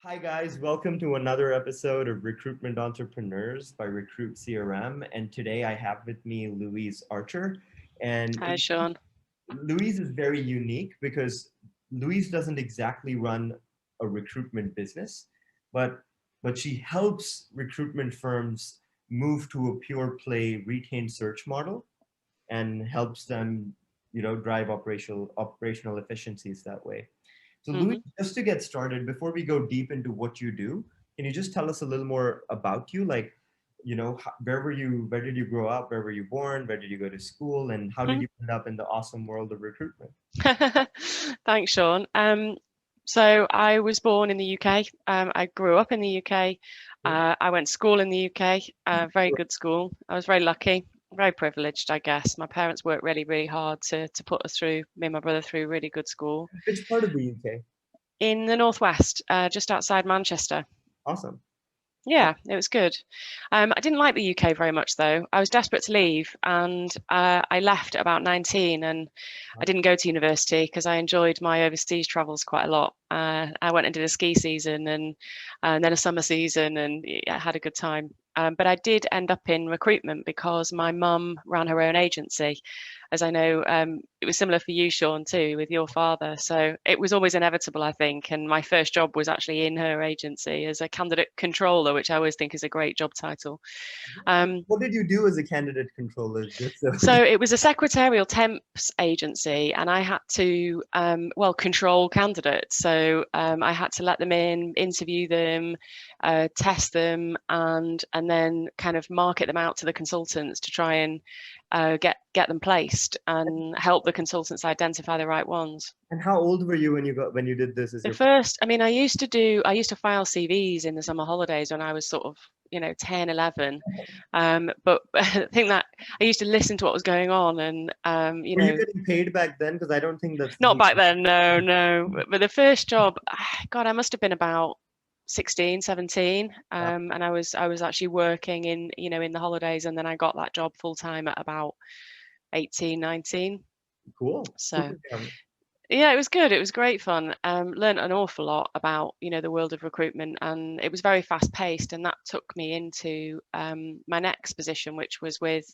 Hi guys, welcome to another episode of Recruitment Entrepreneurs by Recruit CRM. And today I have with me Louise Archer. And Hi, Sean. Louise is very unique because Louise doesn't exactly run a recruitment business, but she helps recruitment firms move to a pure play retained search model and helps them, drive operational efficiencies that way. So, Louis, hmm just to get started, before we go deep into what you do, can you just tell us a little more about you? Like, where were you? Where did you grow up? Where were you born? Where did you go to school? And how did you end up in the awesome world of recruitment? Thanks, Sean. So I was born in the UK. I grew up in the UK. I went to school in the UK, very good school. I was very lucky, very privileged, I guess. My parents worked really, really hard to put us through, me and my brother through really good school Which part of the UK? in the northwest, just outside Manchester. Awesome. Yeah, it was good. I didn't like the UK very much, though. I was desperate to leave, and I left at about 19, and I didn't go to university because I enjoyed my overseas travels quite a lot. I went and did a ski season and then a summer season, and yeah, I had a good time. But I did end up in recruitment because my mum ran her own agency. As I know, it was similar for you, Sean, too, with your father. So it was always inevitable, I think. And my first job was actually in her agency as a candidate controller, which I always think is a great job title. Um, What did you do as a candidate controller? Just so so it was a secretarial temps agency, and I had to, control candidates. So I had to let them in, interview them, test them, and then kind of market them out to the consultants to try and get them placed and help the consultants identify the right ones. and how old were you when you did this as The your first, I mean, I used to file CVs in the summer holidays when I was sort of, 10, 11. But I think that I used to listen to what was going on and, Were you getting paid back then? Because I don't think that's not legal. back then, no, no. But the first job, God, I must have been about 16, 17. And I was actually working in the holidays, and then I got that job full time at about 18, 19. Cool. So Super young. yeah, it was good. It was great fun. Learned an awful lot about, the world of recruitment, and it was very fast paced. And that took me into my next position, which was with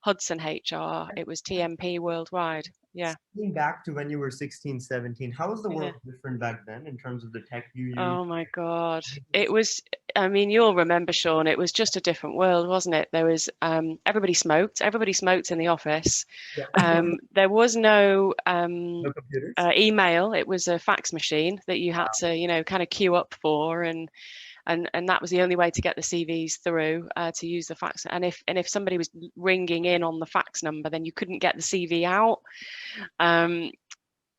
Hudson HR. It was TMP worldwide. Yeah, Thinking back to when you were 16, 17, how was the yeah. world different back then in terms of the tech you used? Oh my God. It was, I mean, you'll remember, Sean, it was just a different world, wasn't it? There was, everybody smoked in the office. Yeah. There was no No computers? email. It was a fax machine that you had to, kind of queue up for, and that was the only way to get the CVs through, to use the fax. And if somebody was ringing in on the fax number, then you couldn't get the CV out. Um,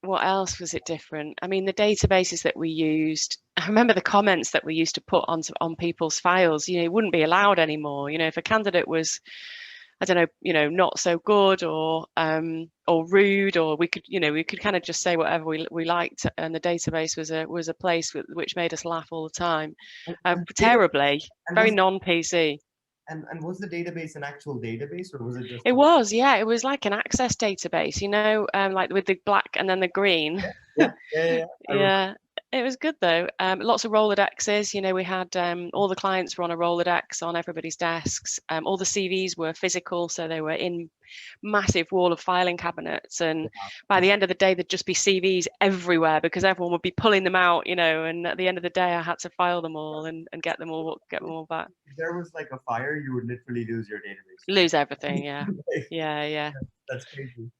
what else was it different? I mean, the databases that we used, I remember the comments that we used to put on people's files, it wouldn't be allowed anymore. If a candidate was, I don't know, not so good or rude, or we could kind of just say whatever we liked, and the database was a place which made us laugh all the time, And terribly, and very was non-PC. and was the database an actual database or was it just It a was, yeah, it was like an access database, like with the black and then the green. yeah, yeah, yeah, yeah. I remember. Yeah, it was good though. Lots of Rolodexes. We had all the clients were on a Rolodex on everybody's desks. All the CVs were physical, so they were in massive wall of filing cabinets. And by the end of the day, there'd just be CVs everywhere because everyone would be pulling them out. And at the end of the day, I had to file them all and get them all back. If there was like a fire, you would literally lose your database. Lose everything. Yeah, Like, yeah, yeah. that's crazy.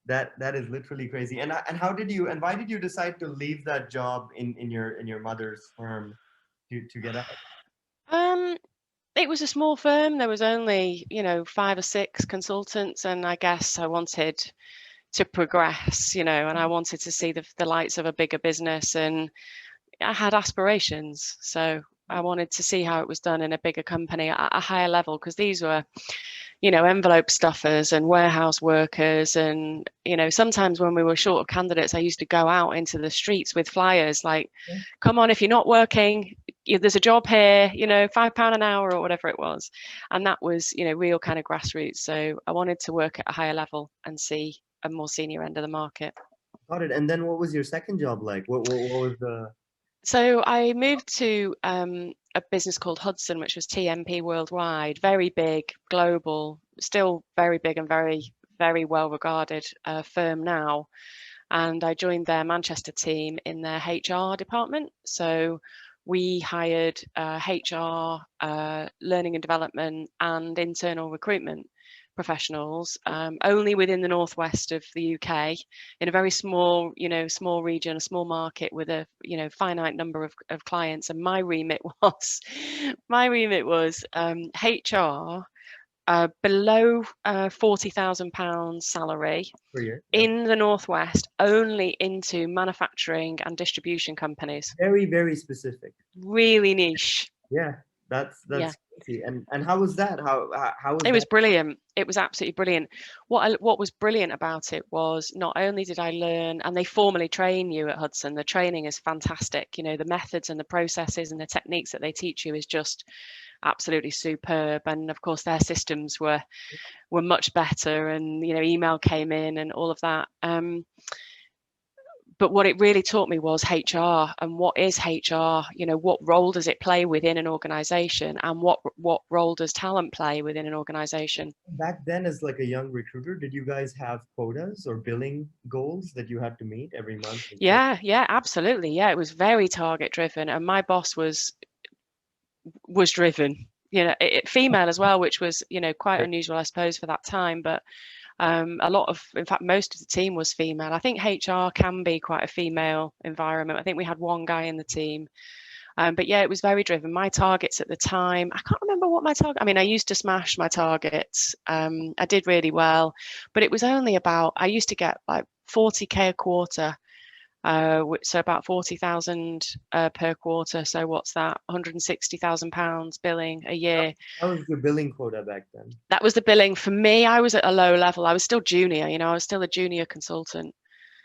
That is literally crazy. And how did you and why did you decide to leave that job in your mother's firm to get out? Um, It was a small firm. There was only, 5 or 6 consultants, and I guess I wanted to progress, and I wanted to see the lights of a bigger business, and I had aspirations. So I wanted to see how it was done in a bigger company at a higher level, because these were, envelope stuffers and warehouse workers. And, sometimes when we were short of candidates, I used to go out into the streets with flyers like, come on, if you're not working, there's a job here, £5 an hour or whatever it was. And that was, real kind of grassroots. So I wanted to work at a higher level and see a more senior end of the market. Got it. And then what was your second job like? What was the So I moved to a business called Hudson, which was TMP Worldwide, very big, global, still very big and very well regarded firm now. And I joined their Manchester team in their HR department. So we hired HR, learning and development, and internal recruitment professionals only within the northwest of the UK, in a very small, small region, a small market with a, finite number of clients. And my remit was HR below £40,000 salary per year? Yeah. in the northwest, only into manufacturing and distribution companies. Very, very specific. Really niche. Yeah, that's Yeah. crazy. And how was that? How was It was that? brilliant. It was absolutely brilliant. What was brilliant about it was not only did I learn, and they formally train you at Hudson. The training is fantastic. The methods and the processes and the techniques that they teach you is just absolutely superb. And of course, their systems were much better, and email came in and all of that. But what it really taught me was HR, and what is HR? What role does it play within an organization, and what role does talent play within an organization? Back then, as like a young recruiter, did you guys have quotas or billing goals that you had to meet every month? Yeah, absolutely. Yeah, it was very target driven, and my boss was driven. Female as well, which was quite unusual, I suppose, for that time. But in fact, most of the team was female. I think HR can be quite a female environment. I think we had one guy in the team. But yeah, it was very driven. My targets at the time, I can't remember what my target. I mean, I used to smash my targets. I did really well, but it was only about, I used to get like 40k a quarter. So about 40,000 per quarter. So what's that? £160,000 billing a year. How was your billing quota back then? That was the billing for me. I was at a low level. I was still junior. I was still a junior consultant.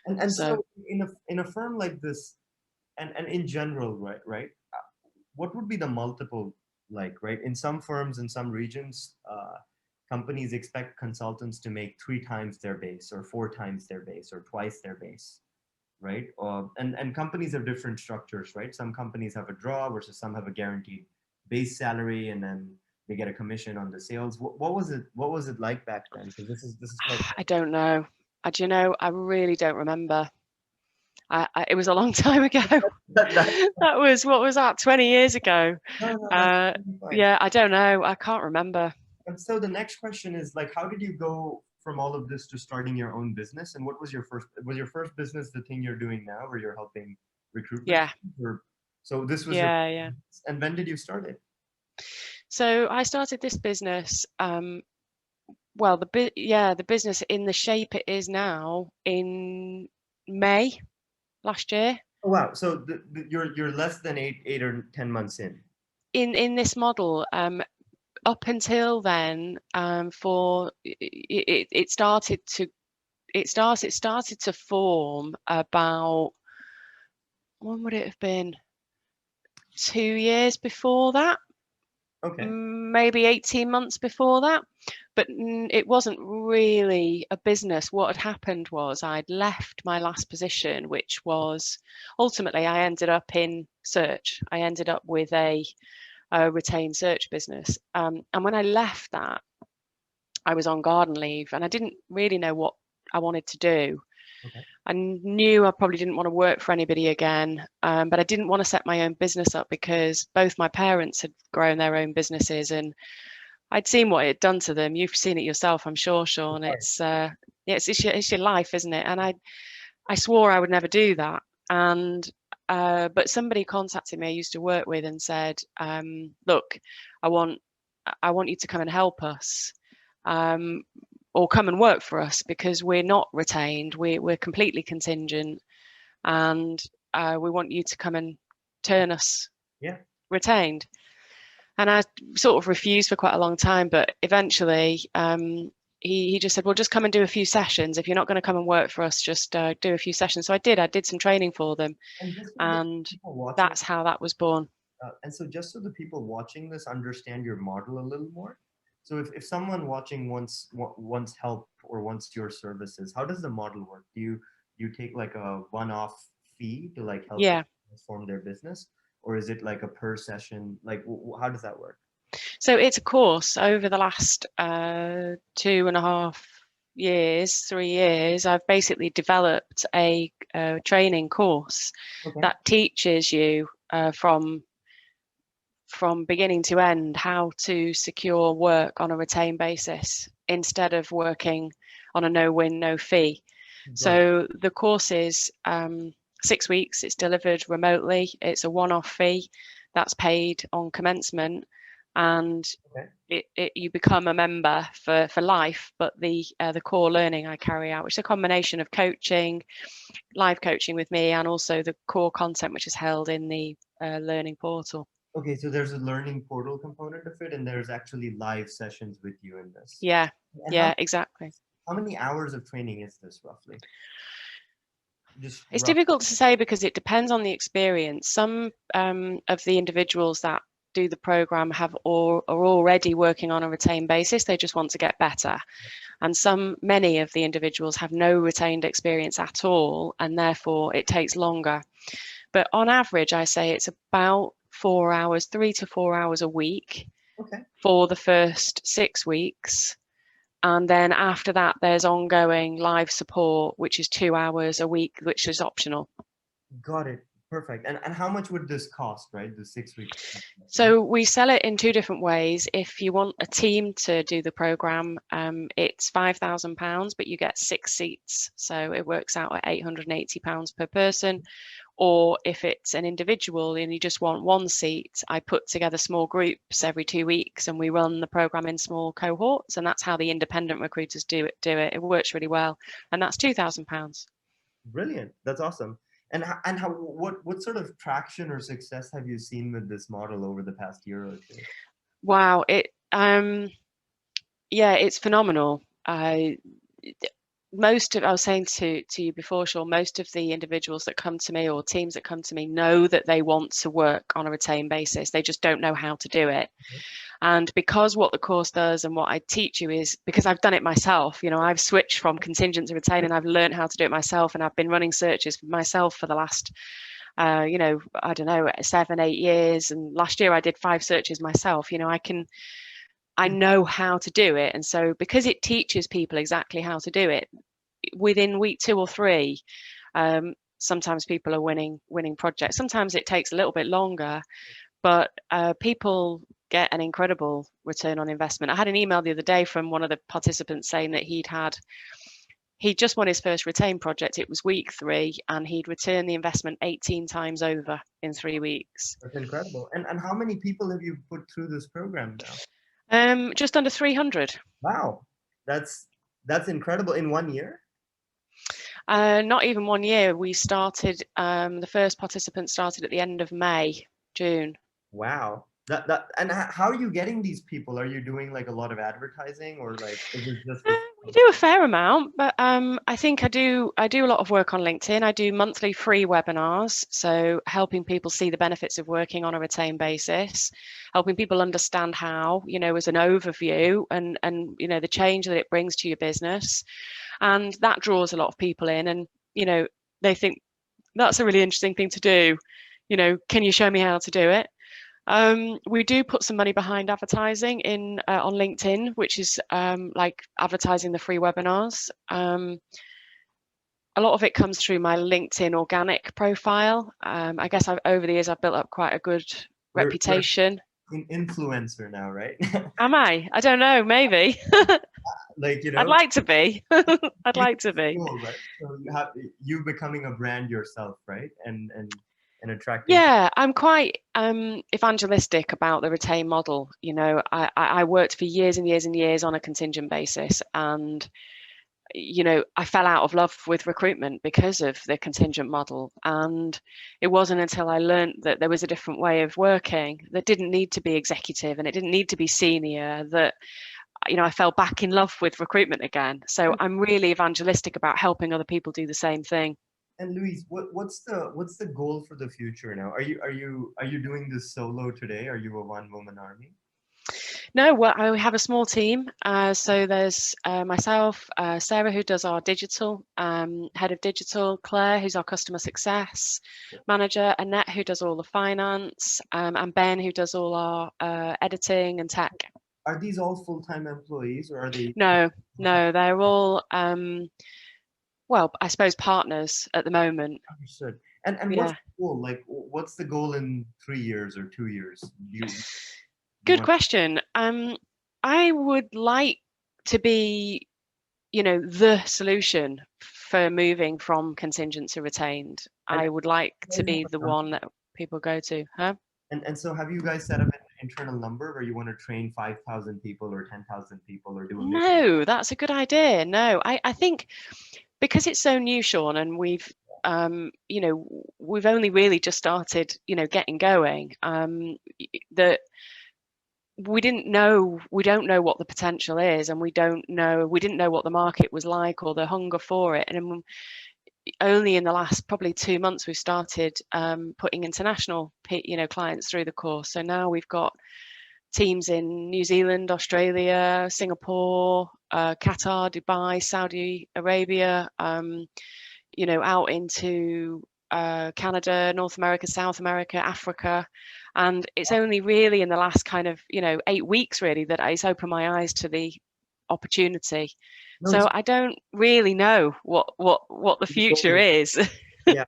And so in a firm like this, and in general, right? What would be the multiple like, right? In some firms, in some regions, companies expect consultants to make 3 times their base, or 4 times their base, or twice their base, right? And companies have different structures, right? Some companies have a draw versus some have a guaranteed base salary, and then they get a commission on the sales. What was it? What was it like back then? Because this is quite. I don't know. I really don't remember. It was a long time ago. That was, what was that, 20 years ago? No, that's fine. Yeah, I don't know. I can't remember. And so the next question is like, how did you go from all of this to starting your own business? And what was your first business the thing you're doing now, where you're helping recruitment? Yeah. So this was Yeah. And when did you start it? So I started this business. Well, the business in the shape it is now in May last year. Oh wow! So you're less than 8 or 10 months in. In this model, up until then, it started to form about, when would it have been? 2 years before that. Okay. Maybe 18 months before that. But it wasn't really a business. What had happened was I'd left my last position, which was, ultimately I ended up in search. I ended up with a retained search business. And when I left that, I was on garden leave, and I didn't really know what I wanted to do. Okay. I knew I probably didn't want to work for anybody again, but I didn't want to set my own business up, because both my parents had grown their own businesses, and I'd seen what it had done to them. You've seen it yourself, I'm sure, Sean. Okay. It's your life, isn't it? And I swore I would never do that. And but somebody contacted me I used to work with and said, look, I want you to come and help us, or come and work for us, because we're not retained. We're completely contingent, and we want you to come and turn us retained. And I sort of refused for quite a long time, but eventually he just said, well, just come and do a few sessions. If you're not going to come and work for us, just do a few sessions. So I did some training for them, and that's how that was born. And so just so the people watching this understand your model a little more, so if someone watching wants help or wants your services, how does the model work? Do you take like a one-off fee to like help? Yeah. transform their business, or is it like a per session? Like, how does that work? So it's a course over the last 2.5 years, 3 years. I've basically developed a training course Okay. that teaches you from beginning to end how to secure work on a retained basis instead of working on a no-win, no-fee. Got it. So the course is 6 weeks. It's delivered remotely. It's a one-off fee that's paid on commencement, and Okay. you become a member for life. But the core learning I carry out, which is a combination of coaching, live coaching with me, and also the core content which is held in the learning portal. Okay, so there's a learning portal component of it, and there's actually live sessions with you in this. Yeah, And yeah, exactly. how many hours of training is this roughly? Just It's rough. difficult to say because it depends on the experience. Some of the individuals that do the program are already working on a retained basis. They just want to get better. And many of the individuals have no retained experience at all, and therefore it takes longer. But on average, I say it's about 4 hours, 3 to 4 hours a week Okay. for the first 6 weeks. And then after that, there's ongoing live support, which is 2 hours a week, which is optional. Got it. Perfect. And how much would this cost, right? The 6 weeks. So we sell it in two different ways. If you want a team to do the program, it's £5,000, but you get 6 seats. So it works out at £880 per person. Or if it's an individual and you just want 1 seat, I put together small groups every 2 weeks and we run the program in small cohorts. And that's how the independent recruiters do it. It works really well. And that's £2,000. Brilliant. That's awesome. And what sort of traction or success have you seen with this model over the past year or two? Wow, it's phenomenal. I was saying to you before, Sean, most of the individuals that come to me or teams that come to me know that they want to work on a retained basis. They just don't know how to do it. Okay. And because what the course does and what I teach you is, because I've done it myself, I've switched from contingent to retain and I've learned how to do it myself, and I've been running searches for myself for the last I don't know, 7, 8 years. And last year I did 5 searches myself. I know how to do it. And so because it teaches people exactly how to do it, within week 2 or 3, sometimes people are winning projects. Sometimes it takes a little bit longer, but people get an incredible return on investment. I had an email the other day from one of the participants saying that he'd just won his first retained project. It was week 3 and he'd returned the investment 18 times over in 3 weeks. That's incredible. And how many people have you put through this program now? Just under 300. Wow, that's incredible. In 1 year? Not even 1 year. We started, the first participant started at the end of June. Wow. And how are you getting these people? Are you doing like a lot of advertising, or like is it just we do a fair amount, but I think I do a lot of work on LinkedIn. I do monthly free webinars, so helping people see the benefits of working on a retained basis, helping people understand how, as an overview, and the change that it brings to your business. And that draws a lot of people in, and they think that's a really interesting thing to do. Can you show me how to do it? We do put some money behind advertising on LinkedIn, which is like advertising the free webinars. A lot of it comes through my LinkedIn organic profile. I guess over the years I've built up quite a good reputation. You're an influencer now, right? Am I? I don't know. Maybe. Like I'd like to be. I'd like to be. Cool, right? So you becoming a brand yourself, right? And attracting. Yeah, I'm quite evangelistic about the retain model. I worked for years and years and years on a contingent basis, and I fell out of love with recruitment because of the contingent model. And it wasn't until I learned that there was a different way of working that didn't need to be executive and it didn't need to be senior that I fell back in love with recruitment again. So I'm really evangelistic about helping other people do the same thing. And Louise, what's the goal for the future now? Are you doing this solo today? Are you a one-woman army? No, well, we have a small team. So there's myself, Sarah, who does our digital, head of digital, Claire, who's our customer success manager, Annette, who does all the finance, and Ben, who does all our editing and tech. Are these all full-time employees, or are they? No, no, they're all, well, I suppose partners at the moment. Understood. And what's Yeah. the goal? Like, what's the goal in 3 years or 2 years? You Good want? question. I would like to be, the solution for moving from contingent to retained. And I would like you to guys be have the a one number? that people go to. Huh? And so have you guys set up an internal number where you want to train 5,000 people or 10,000 people or do 1 million? No, that's a good idea. No, I think because it's so new, Sean, and we've only really just started, getting going, that we don't know what the potential is, and we didn't know what the market was like or the hunger for it. And only in the last probably 2 months we've started putting international clients through the course. So now we've got teams in New Zealand, Australia, Singapore, Qatar, Dubai, Saudi Arabia, out into Canada, North America, South America, Africa. And it's only really in the last kind of 8 weeks really that it's opened my eyes to the opportunity. No, So I don't really know what the future is. yeah,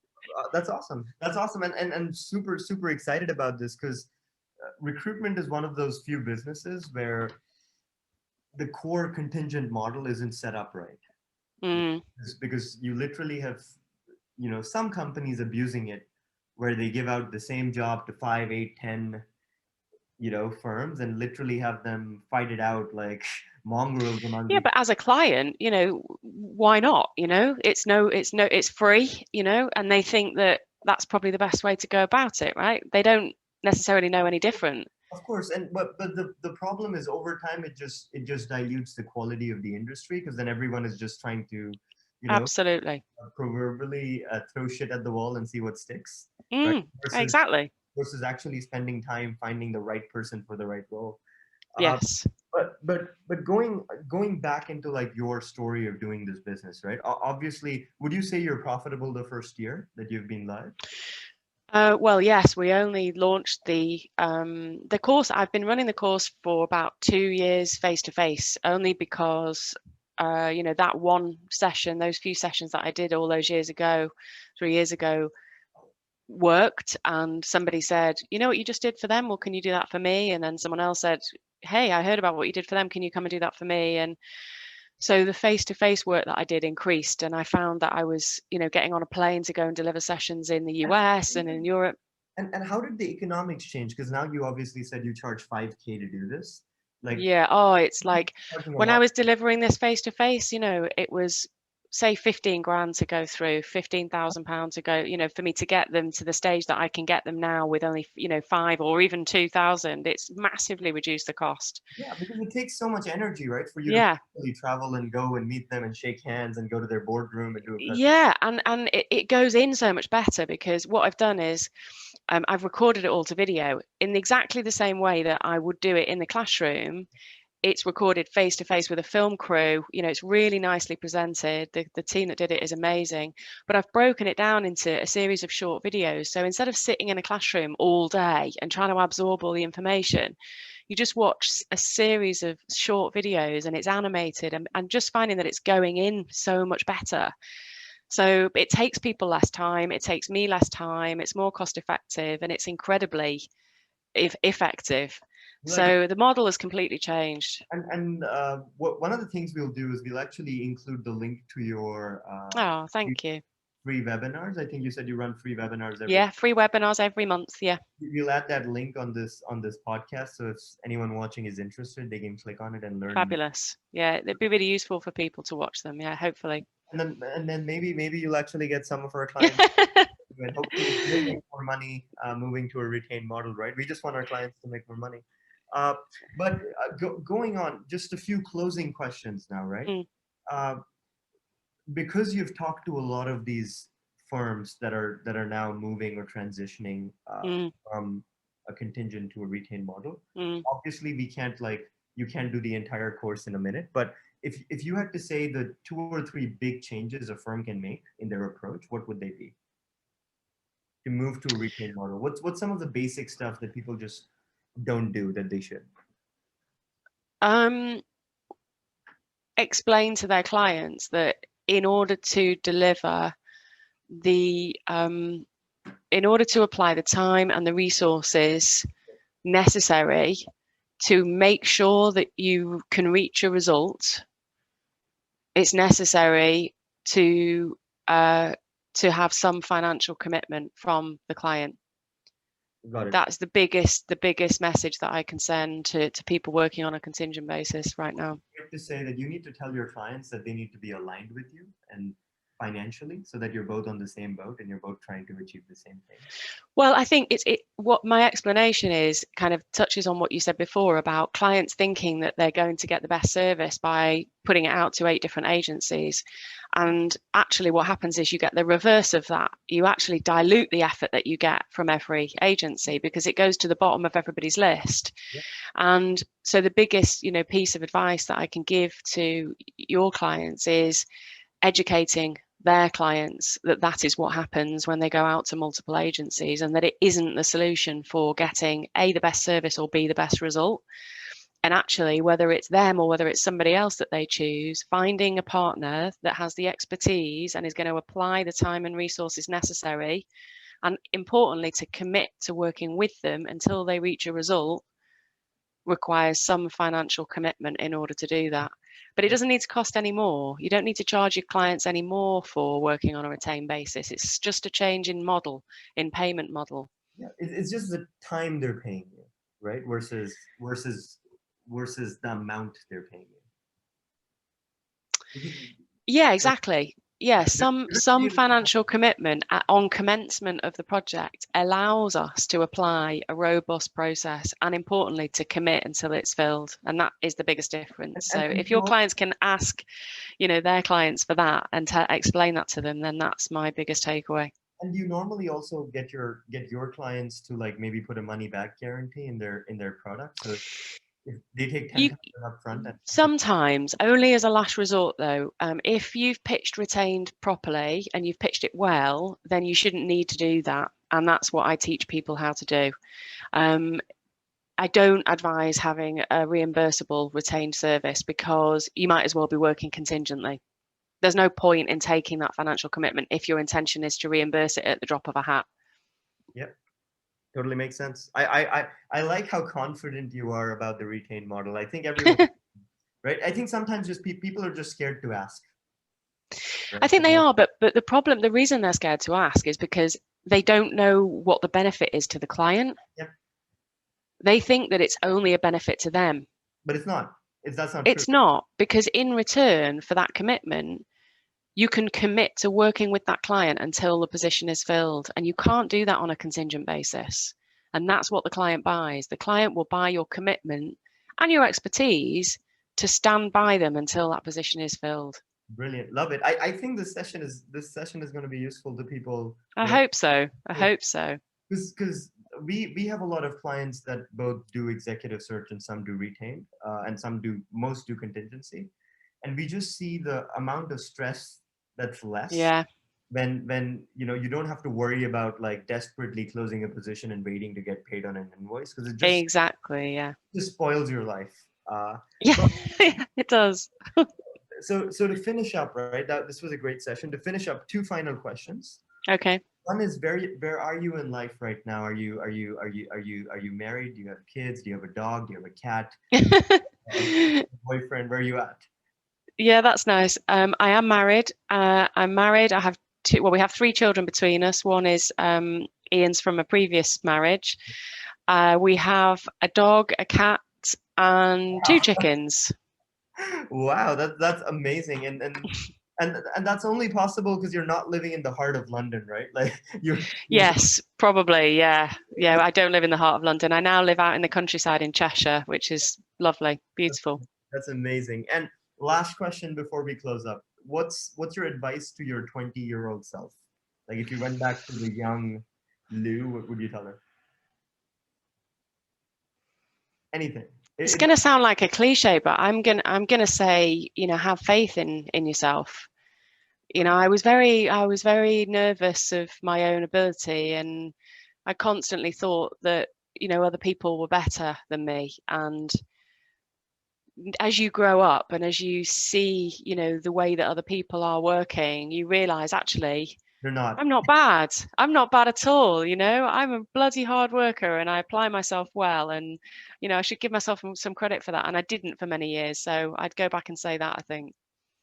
that's awesome. That's awesome. And super, super excited about this because recruitment is one of those few businesses where the core contingent model isn't set up right. Mm. Because you literally have, some companies abusing it where they give out the same job to 5, 8, 10, firms and literally have them fight it out like mongrels among Yeah, each. but as a client, why not? It's free, and they think that that's probably the best way to go about it, right? They don't necessarily know any different. Of course, and but the problem is over time it just dilutes the quality of the industry because then everyone is just trying to, you know, Absolutely. proverbially throw shit at the wall and see what sticks, right? Versus Exactly. versus actually spending time finding the right person for the right role. Uh, Yes. but going back into like your story of doing this business, right? Obviously, would you say you're profitable the first year that you've been live? Well, yes, we only launched the course. I've been running the course for about 2 years face to face, only because that one session, those few sessions that I did all those years ago, 3 years ago, worked. And somebody said, "You know what you just did for them? Well, can you do that for me?" And then someone else said, "Hey, I heard about what you did for them. Can you come and do that for me?" And so the face-to-face work that I did increased, and I found that I was, getting on a plane to go and deliver sessions in the US and in Europe. And how did the economics change? Because now you obviously said you charge 5K to do this. Like Yeah. Oh, it's like charging a when I lot. was delivering this face-to-face, it was say 15 grand to go through, £15,000 to go, for me to get them to the stage that I can get them now with only, 5 or even 2,000. It's massively reduced the cost. Yeah, because it takes so much energy, right, for you to Yeah. really travel and go and meet them and shake hands and go to their boardroom and do a presentation. Yeah, and it goes in so much better because what I've done is I've recorded it all to video in exactly the same way that I would do it in the classroom. It's recorded face to face with a film crew. It's really nicely presented. The team that did it is amazing. But I've broken it down into a series of short videos. So instead of sitting in a classroom all day and trying to absorb all the information, you just watch a series of short videos and it's animated and just finding that it's going in so much better. So it takes people less time, it takes me less time, it's more cost effective, and it's incredibly effective. Like, So the model has completely changed. and one of the things we'll do is we'll actually include the link to your Oh, free thank you. free webinars. I think you said you run free webinars every. Yeah, free webinars every month. Yeah, We'll add that link on this podcast, so if anyone watching is interested, they can click on it and learn more. fabulous. Yeah, it'd be really useful for people to watch them. Yeah, hopefully. And then maybe you'll actually get some of our clients and hopefully we'll make more money moving to a retained model, right? We just want our clients to make more money. Uh, but going on, just a few closing questions now, right? Mm, Uh, because you've talked to a lot of these firms that are now moving or transitioning mm, from a contingent to a retained model, mm, obviously we can't like you can't do the entire course in a minute. But if you had to say the 2 or 3 big changes a firm can make in their approach, what would they be to move to a retained model? What's some of the basic stuff that people just don't do that they should? Explain to their clients that in order to deliver in order to apply the time and the resources necessary to make sure that you can reach a result, it's necessary to have some financial commitment from the client. Got it. That's the biggest message that I can send to people working on a contingent basis right now. You have to say that you need to tell your clients that they need to be aligned with you and financially, so that you're both on the same boat and you're both trying to achieve the same thing. Well, I think what my explanation is kind of touches on what you said before about clients thinking that they're going to get the best service by putting it out to 8 different agencies. And actually what happens is you get the reverse of that. You actually dilute the effort that you get from every agency because it goes to the bottom of everybody's list. Yeah. And so the biggest, piece of advice that I can give to your clients is educating their clients that is what happens when they go out to multiple agencies, and that it isn't the solution for getting A, the best service, or B, the best result. And actually, whether it's them or whether it's somebody else that they choose, finding a partner that has the expertise and is going to apply the time and resources necessary, and importantly, to commit to working with them until they reach a result, requires some financial commitment in order to do that. But it doesn't need to cost any more. You don't need to charge your clients any more for working on a retained basis. It's just a change in model, in payment model. Yeah, it's just the time they're paying you, right? Versus the amount they're paying you. Yeah, exactly. Yeah, some financial commitment on commencement of the project allows us to apply a robust process, and importantly to commit until it's filled, and that is the biggest difference. So if your clients can ask their clients for that and explain that to them, then that's my biggest takeaway. And do you normally also get your clients to like maybe put a money back guarantee in their product? So if they take 10% up front. Sometimes, only as a last resort though. If you've pitched retained properly and you've pitched it well, then you shouldn't need to do that. And that's what I teach people how to do. I don't advise having a reimbursable retained service because you might as well be working contingently. There's no point in taking that financial commitment if your intention is to reimburse it at the drop of a hat. Yep. Totally makes sense. I like how confident you are about the retained model. I think everyone, right? I think sometimes just people are just scared to ask. Right? I think they are, but the reason they're scared to ask is because they don't know what the benefit is to the client. Yep. They think that it's only a benefit to them. But it's not. That's not It's true. not, because in return for that commitment, you can commit to working with that client until the position is filled. And you can't do that on a contingent basis. And that's what the client buys. The client will buy your commitment and your expertise to stand by them until that position is filled. Brilliant. Love it. I think this session is going to be useful to people. I hope so. I hope so. Because we have a lot of clients that both do executive search and some do retained, and most do contingency. And we just see the amount of stress that's less. Yeah. When you don't have to worry about like desperately closing a position and waiting to get paid on an invoice, because it just exactly, yeah, just spoils your life. Yeah, it does. So to finish up, right? This was a great session. To finish up, 2 final questions. Okay. One is where are you in life right now? Are you married? Do you have kids? Do you have a dog? Do you have a cat? Boyfriend? Where are you at? Yeah, that's nice. I am married. I'm married. I have 2. Well, we have 3 children between us. One is Ian's from a previous marriage. We have a dog, a cat, and 2 chickens. Wow, that's amazing. And that's only possible because you're not living in the heart of London, right? Like Yes, probably. Yeah. I don't live in the heart of London. I now live out in the countryside in Cheshire, which is lovely, beautiful. That's amazing. And last question before we close up: what's your advice to your 20-year-old self? Like if you went back to the young Lou, what would you tell her? Anything. It's going to sound like a cliche, but I'm going to say, you know, have faith in yourself. You know, I was very nervous of my own ability, and I constantly thought that, you know, other people were better than me. And as you grow up and as you see, you know, the way that other people are working, you realize actually They're not. I'm not bad. I'm not bad at all. You know, I'm a bloody hard worker and I apply myself well. And, you know, I should give myself some credit for that. And I didn't for many years. So I'd go back and say that, I think.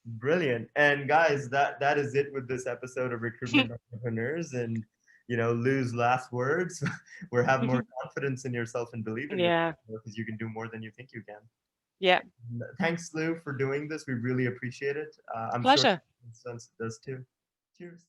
Brilliant. And guys, that is it with this episode of Recruitment Entrepreneurs. And Lou's last words were have more confidence in yourself and believe in Yeah. yourself, because you can do more than you think you can. Yeah. Thanks, Lou, for doing this. We really appreciate it. I'm sure Pleasure. Sense does too. Cheers.